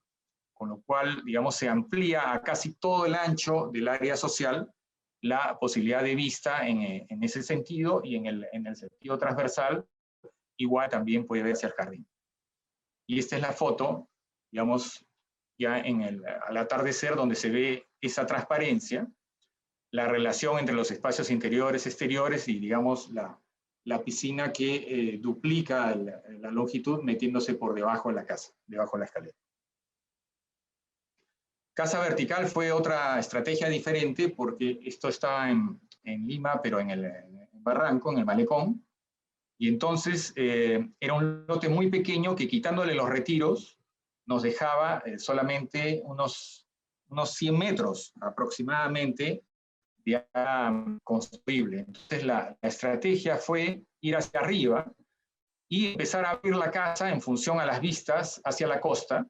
con lo cual, digamos, se amplía a casi todo el ancho del área social la posibilidad de vista en ese sentido, y en el sentido transversal, igual también puede verse el jardín. Y esta es la foto, digamos, ya al atardecer, donde se ve esa transparencia, la relación entre los espacios interiores, exteriores y, digamos, la piscina que duplica la longitud metiéndose por debajo de la casa, debajo de la escalera. Casa vertical fue otra estrategia diferente porque esto estaba en Lima, pero en el Barranco, en el Malecón, y entonces era un lote muy pequeño que, quitándole los retiros, nos dejaba solamente unos 100 metros aproximadamente de área construible. Entonces la estrategia fue ir hacia arriba y empezar a abrir la casa en función a las vistas hacia la costa,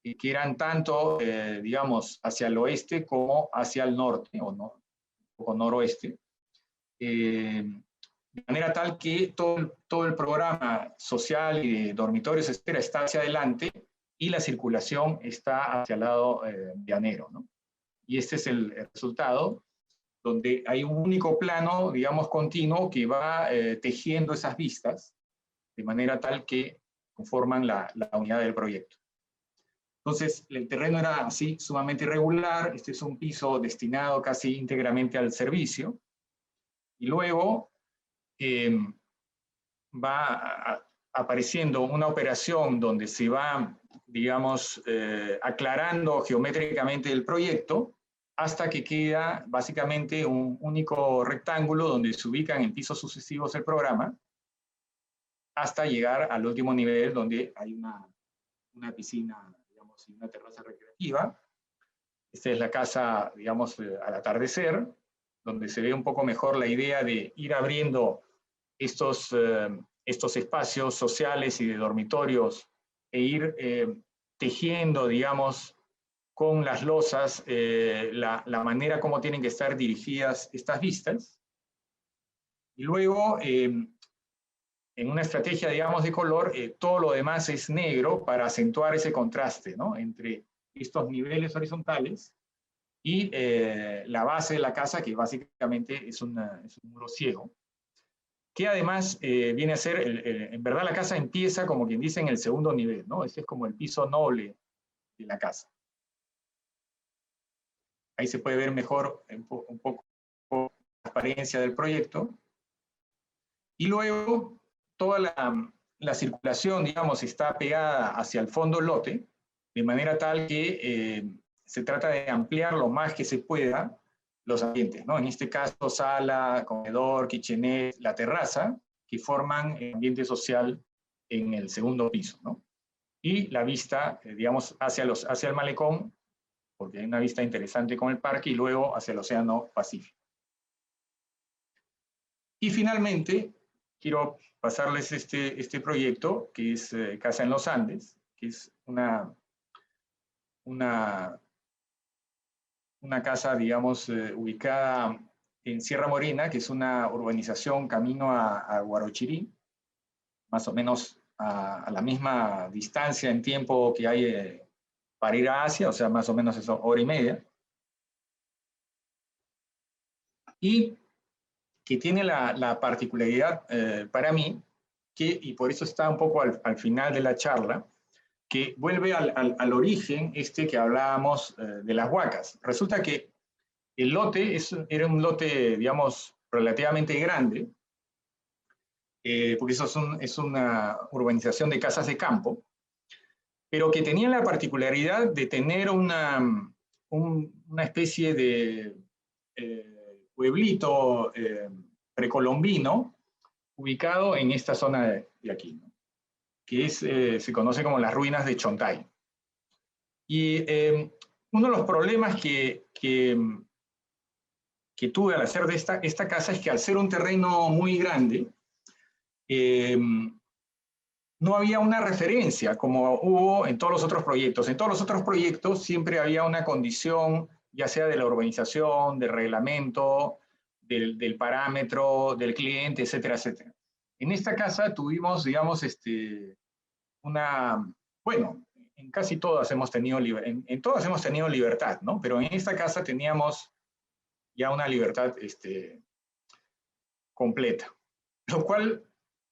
que eran tanto, digamos, hacia el oeste como hacia el norte o noroeste. De manera tal que todo el programa social y de dormitorios, etcétera, está hacia adelante y la circulación está hacia el lado llanero, ¿no? Y este es el resultado, donde hay un único plano, digamos, continuo que va tejiendo esas vistas de manera tal que conforman la unidad del proyecto. Entonces, el terreno era así, sumamente irregular. Este es un piso destinado casi íntegramente al servicio. Y luego va apareciendo una operación donde se va, digamos, aclarando geométricamente el proyecto hasta que queda básicamente un único rectángulo donde se ubican en pisos sucesivos el programa, hasta llegar al último nivel donde hay una piscina, digamos, y una terraza recreativa. Esta es la casa, digamos, al atardecer, donde se ve un poco mejor la idea de ir abriendo estos espacios sociales y de dormitorios e ir tejiendo, digamos, con las losas la manera como tienen que estar dirigidas estas vistas. Y luego, en una estrategia, digamos, de color, todo lo demás es negro para acentuar ese contraste, ¿no?, entre estos niveles horizontales y la base de la casa, que básicamente es un muro ciego, que además viene a ser, en verdad la casa empieza, como quien dice, en el segundo nivel, ¿no? Este es como el piso noble de la casa. Ahí se puede ver mejor un poco la transparencia del proyecto. Y luego toda la circulación, digamos, está pegada hacia el fondo lote, de manera tal que se trata de ampliar lo más que se pueda los ambientes, ¿no? En este caso, sala, comedor, kitchenette, la terraza, que forman el ambiente social en el segundo piso, ¿no? Y la vista, digamos, hacia el malecón, porque hay una vista interesante con el parque, y luego hacia el Océano Pacífico. Y finalmente, quiero pasarles este proyecto, que es Casa en los Andes, que es una casa, digamos, ubicada en Sierra Morena, que es una urbanización camino a Huarochirí, más o menos a la misma distancia en tiempo que hay para ir a Asia, o sea, más o menos eso, hora y media. Y que tiene la particularidad para mí, y por eso está un poco al final de la charla, que vuelve al origen que hablábamos de las huacas. Resulta que el lote era un lote, digamos, relativamente grande, porque eso es una urbanización de casas de campo, pero que tenía la particularidad de tener una especie de pueblito precolombino ubicado en esta zona de aquí, ¿no?, que se conoce como las ruinas de Chontay. Y uno de los problemas que tuve al hacer de esta casa es que, al ser un terreno muy grande, no había una referencia como hubo en todos los otros proyectos. En todos los otros proyectos siempre había una condición, ya sea de la urbanización, del reglamento, del parámetro, del cliente, etcétera, etcétera. En esta casa tuvimos, digamos, bueno, en casi todas hemos tenido, en todas hemos tenido libertad, ¿no? Pero en esta casa teníamos ya una libertad completa, lo cual,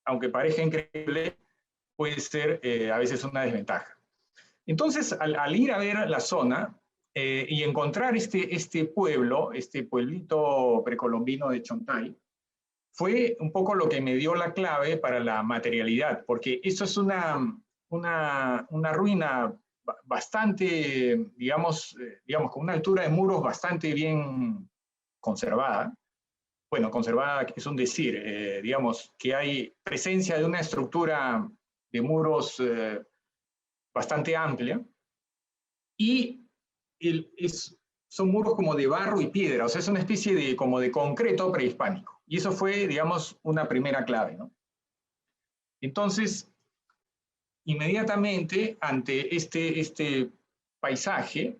aunque parezca increíble, puede ser a veces una desventaja. Entonces, al ir a ver la zona y encontrar este pueblo, este pueblito precolombino de Chontay, fue un poco lo que me dio la clave para la materialidad, porque eso es una ruina bastante, digamos, con una altura de muros bastante bien conservada. Bueno, conservada es un decir, digamos, que hay presencia de una estructura de muros bastante amplia, y son muros como de barro y piedra, o sea, es una especie de, como de concreto prehispánico. Y eso fue, digamos, una primera clave, ¿no? Entonces, inmediatamente, ante este paisaje,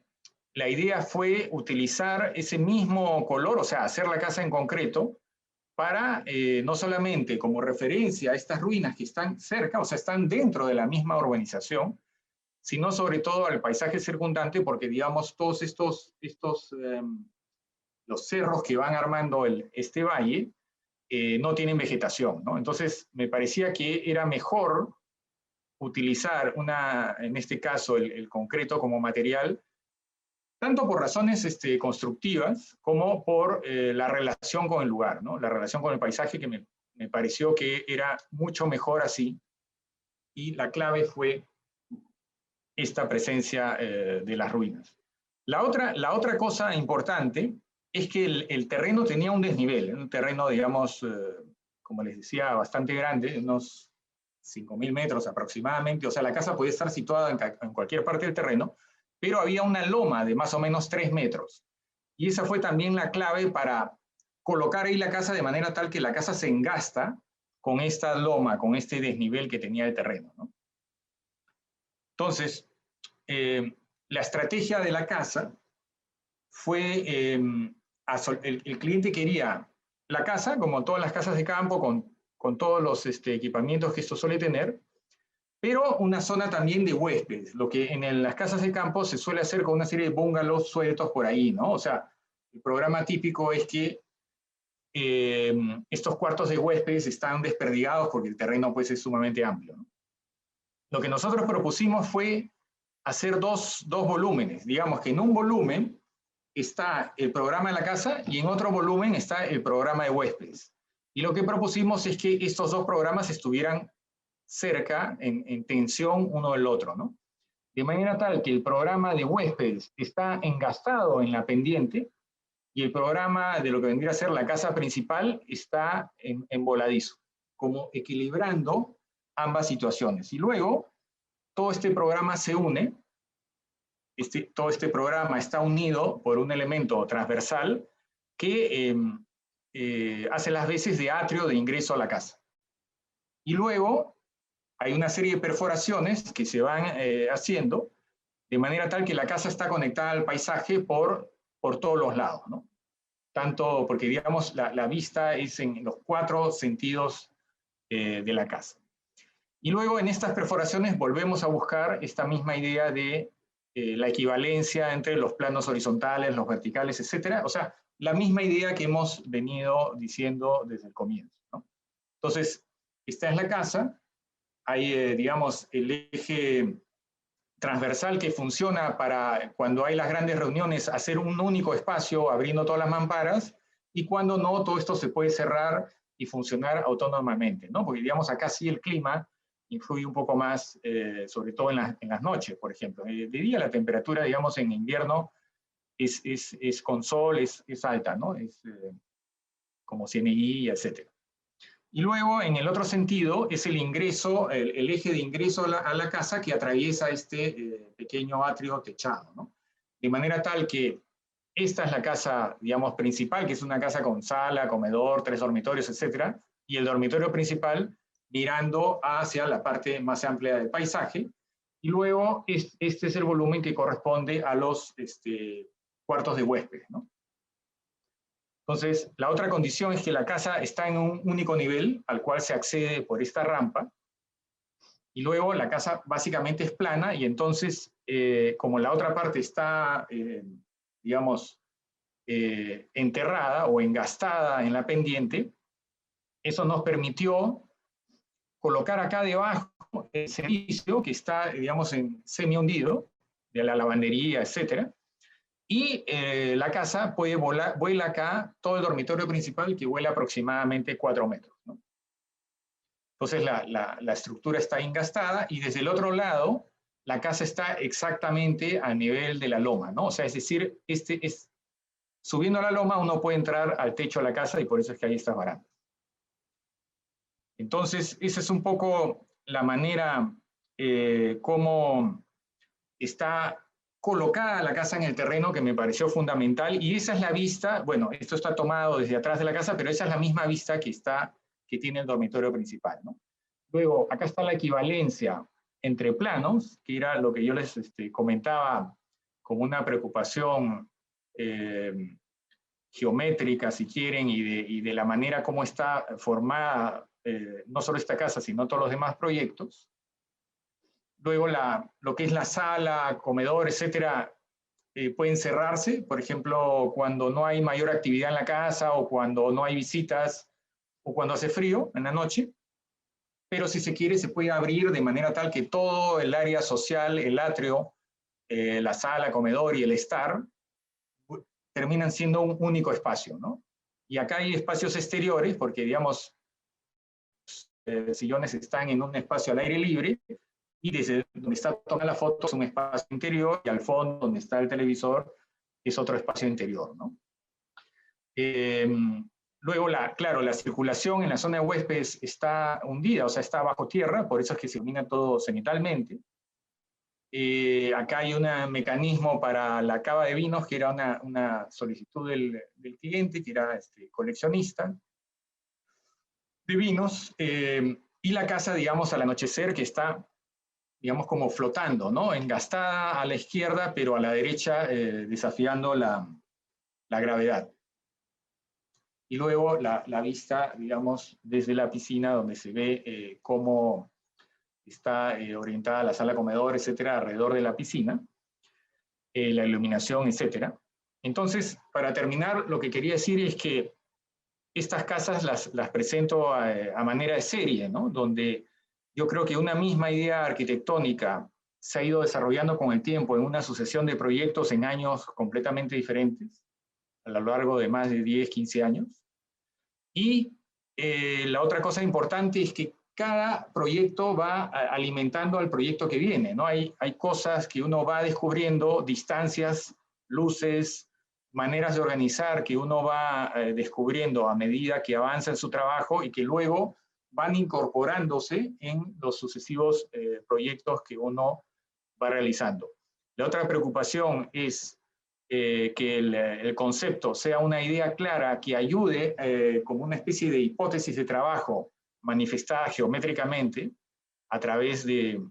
la idea fue utilizar ese mismo color, o sea, hacer la casa en concreto, para no solamente como referencia a estas ruinas que están cerca, o sea, están dentro de la misma urbanización, sino sobre todo al paisaje circundante, porque digamos todos los cerros que van armando este valle no tienen vegetación, ¿no? Entonces me parecía que era mejor utilizar en este caso el concreto como material, tanto por razones constructivas como por la relación con el lugar, ¿no? La relación con el paisaje, que me pareció que era mucho mejor así, y la clave fue esta presencia de las ruinas. La otra cosa importante es que el terreno tenía un desnivel, un terreno, digamos, como les decía, bastante grande, unos 5.000 metros aproximadamente, o sea, la casa podía estar situada en cualquier parte del terreno, pero había una loma de más o menos 3 metros. Y esa fue también la clave para colocar ahí la casa de manera tal que la casa se engasta con esta loma, con este desnivel que tenía el terreno, ¿no? Entonces, la estrategia de la casa fue, el cliente quería la casa, como todas las casas de campo, con todos los equipamientos que esto suele tener, pero una zona también de huéspedes, lo que en las casas de campo se suele hacer con una serie de bungalows sueltos por ahí, ¿no? O sea, el programa típico es que estos cuartos de huéspedes están desperdigados porque el terreno pues es sumamente amplio, ¿no? Lo que nosotros propusimos fue hacer dos volúmenes. Digamos que en un volumen está el programa de la casa y en otro volumen está el programa de huéspedes. Y lo que propusimos es que estos dos programas estuvieran cerca, en tensión uno del otro, ¿no? De manera tal que el programa de huéspedes está engastado en la pendiente y el programa de lo que vendría a ser la casa principal está en voladizo, como equilibrando ambas situaciones. Y luego, todo este programa se une, todo este programa está unido por un elemento transversal que hace las veces de atrio de ingreso a la casa. Y luego hay una serie de perforaciones que se van haciendo de manera tal que la casa está conectada al paisaje por todos los lados, ¿no? Tanto porque, digamos, la vista es en los 4 sentidos de la casa. Y luego en estas perforaciones volvemos a buscar esta misma idea de la equivalencia entre los planos horizontales, los verticales, etcétera. O sea, la misma idea que hemos venido diciendo desde el comienzo, ¿no? Entonces, esta es la casa, hay, digamos, el eje transversal que funciona para cuando hay las grandes reuniones, hacer un único espacio abriendo todas las mamparas, y cuando no, todo esto se puede cerrar y funcionar autónomamente, ¿no? Porque, digamos, acá sí el clima influye un poco más, sobre todo en las noches, por ejemplo. De día la temperatura, digamos, en invierno es con sol, es alta, ¿no? Es como CNI, etc. Y luego, en el otro sentido, es el ingreso, el eje de ingreso a la casa que atraviesa este pequeño atrio techado, ¿no? De manera tal que esta es la casa, digamos, principal, que es una casa con sala, comedor, 3 dormitorios, etc. Y el dormitorio principal mirando hacia la parte más amplia del paisaje. Y luego, este es el volumen que corresponde a los cuartos de huéspedes, ¿no? Entonces, la otra condición es que la casa está en un único nivel al cual se accede por esta rampa, y luego la casa básicamente es plana, y entonces, como la otra parte está, digamos, enterrada o engastada en la pendiente, eso nos permitió colocar acá debajo el servicio que está, digamos, en semi-hundido, de la lavandería, etcétera, y la casa vuela acá todo el dormitorio principal, que vuela aproximadamente 4 metros, ¿no? Entonces la estructura está ingastada, y desde el otro lado la casa está exactamente a nivel de la loma, ¿no? O sea, es decir, subiendo a la loma uno puede entrar al techo de la casa, y por eso es que hay estas barandas. Entonces, esa es un poco la manera como está colocada la casa en el terreno, que me pareció fundamental, y esa es la vista. Bueno, esto está tomado desde atrás de la casa, pero esa es la misma vista que tiene el dormitorio principal, ¿no? Luego, acá está la equivalencia entre planos, que era lo que yo les comentaba como una preocupación geométrica, si quieren, y de la manera como está formada no solo esta casa, sino todos los demás proyectos. Luego lo que es la sala, comedor, etcétera, pueden cerrarse, por ejemplo, cuando no hay mayor actividad en la casa, o cuando no hay visitas, o cuando hace frío en la noche. Pero si se quiere, se puede abrir de manera tal que todo el área social, el atrio, la sala, comedor y el estar, terminan siendo un único espacio, ¿no? Y acá hay espacios exteriores, porque, digamos, sillones están en un espacio al aire libre, y desde donde está tomando la foto es un espacio interior, y al fondo, donde está el televisor, es otro espacio interior, ¿no? Luego, claro, la circulación en la zona de huéspedes está hundida, o sea, está bajo tierra, por eso es que se ilumina todo cenitalmente. Acá hay un mecanismo para la cava de vinos, que era una solicitud del cliente, que era coleccionista de vinos, y la casa, digamos, al anochecer, que está, digamos, como flotando, ¿no? Engastada a la izquierda, pero a la derecha, desafiando la gravedad. Y luego la vista, digamos, desde la piscina, donde se ve cómo está orientada la sala comedor, etcétera, alrededor de la piscina, la iluminación, etcétera. Entonces, para terminar, lo que quería decir es que estas casas las presento a manera de serie, ¿no? Donde yo creo que una misma idea arquitectónica se ha ido desarrollando con el tiempo en una sucesión de proyectos en años completamente diferentes, a lo largo de más de 10, 15 años. Y la otra cosa importante es que cada proyecto va alimentando al proyecto que viene, ¿no? Hay cosas que uno va descubriendo, distancias, luces, maneras de organizar que uno va descubriendo a medida que avanza en su trabajo, y que luego van incorporándose en los sucesivos proyectos que uno va realizando. La otra preocupación es que el concepto sea una idea clara que ayude como una especie de hipótesis de trabajo manifestada geométricamente a través de,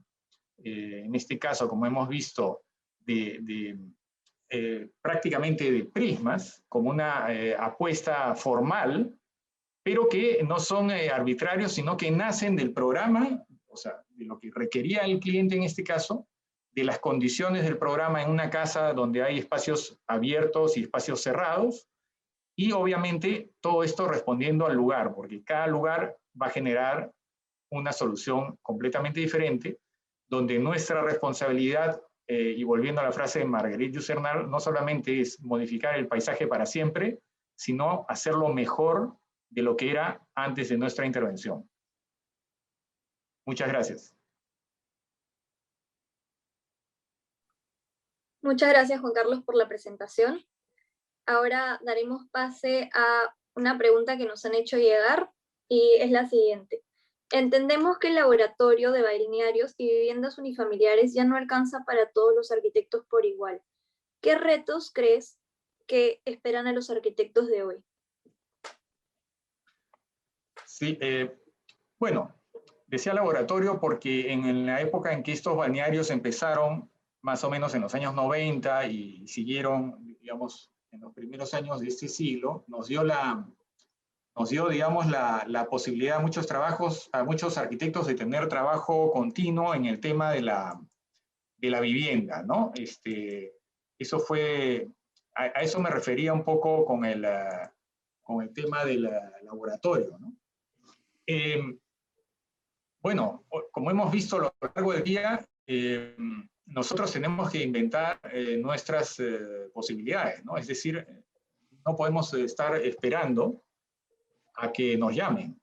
en este caso, como hemos visto, prácticamente de prismas, como una apuesta formal, pero que no son arbitrarios, sino que nacen del programa, o sea, de lo que requería el cliente en este caso, de las condiciones del programa en una casa donde hay espacios abiertos y espacios cerrados, y obviamente todo esto respondiendo al lugar, porque cada lugar va a generar una solución completamente diferente, donde nuestra responsabilidad, y volviendo a la frase de Marguerite Yourcenar, no solamente es modificar el paisaje para siempre, sino hacerlo mejor de lo que era antes de nuestra intervención. Muchas gracias. Muchas gracias, Juan Carlos, por la presentación. Ahora daremos pase a una pregunta que nos han hecho llegar, y es la siguiente. Entendemos que el laboratorio de balnearios y viviendas unifamiliares ya no alcanza para todos los arquitectos por igual. ¿Qué retos crees que esperan a los arquitectos de hoy? Sí, bueno, decía laboratorio porque en la época en que estos balnearios empezaron, más o menos en los años 90, y siguieron, digamos, en los primeros años de este siglo, nos dio, digamos, la posibilidad a muchos arquitectos de tener trabajo continuo en el tema de la vivienda, ¿no? Eso fue, a eso me refería un poco con el tema del laboratorio, ¿no? Bueno, como hemos visto a lo largo del día, nosotros tenemos que inventar nuestras posibilidades, ¿no? Es decir, no podemos estar esperando a que nos llamen.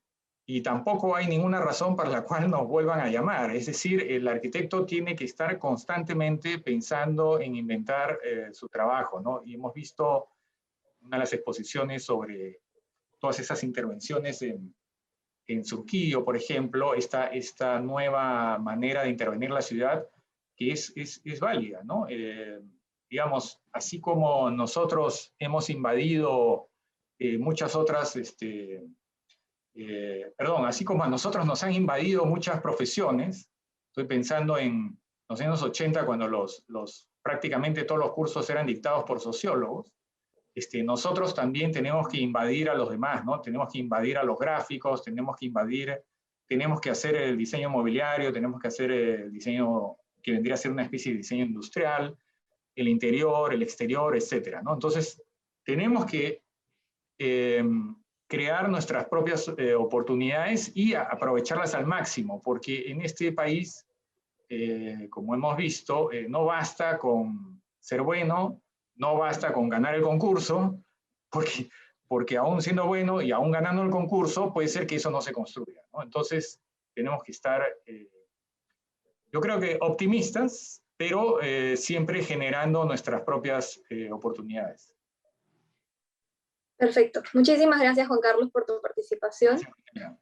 Y tampoco hay ninguna razón para la cual nos vuelvan a llamar. Es decir, el arquitecto tiene que estar constantemente pensando en inventar su trabajo, ¿no? Y hemos visto una de las exposiciones sobre todas esas intervenciones en Surquillo, por ejemplo, esta nueva manera de intervenir la ciudad que es válida, ¿no? Digamos, así como nosotros hemos invadido muchas otras, perdón, así como a nosotros nos han invadido muchas profesiones, estoy pensando en los años 80 cuando prácticamente todos los cursos eran dictados por sociólogos. Nosotros también tenemos que invadir a los demás, ¿no? Tenemos que invadir a los gráficos, tenemos que hacer el diseño mobiliario, tenemos que hacer el diseño que vendría a ser una especie de diseño industrial, el interior, el exterior, etcétera, ¿no? Entonces, tenemos que crear nuestras propias oportunidades y aprovecharlas al máximo, porque en este país, como hemos visto, no basta con ser bueno, no basta con ganar el concurso, porque aún siendo bueno y aún ganando el concurso, puede ser que eso no se construya, ¿no? Entonces, tenemos que estar, yo creo que optimistas, pero siempre generando nuestras propias oportunidades. Perfecto. Muchísimas gracias, Juan Carlos, por tu participación. Gracias.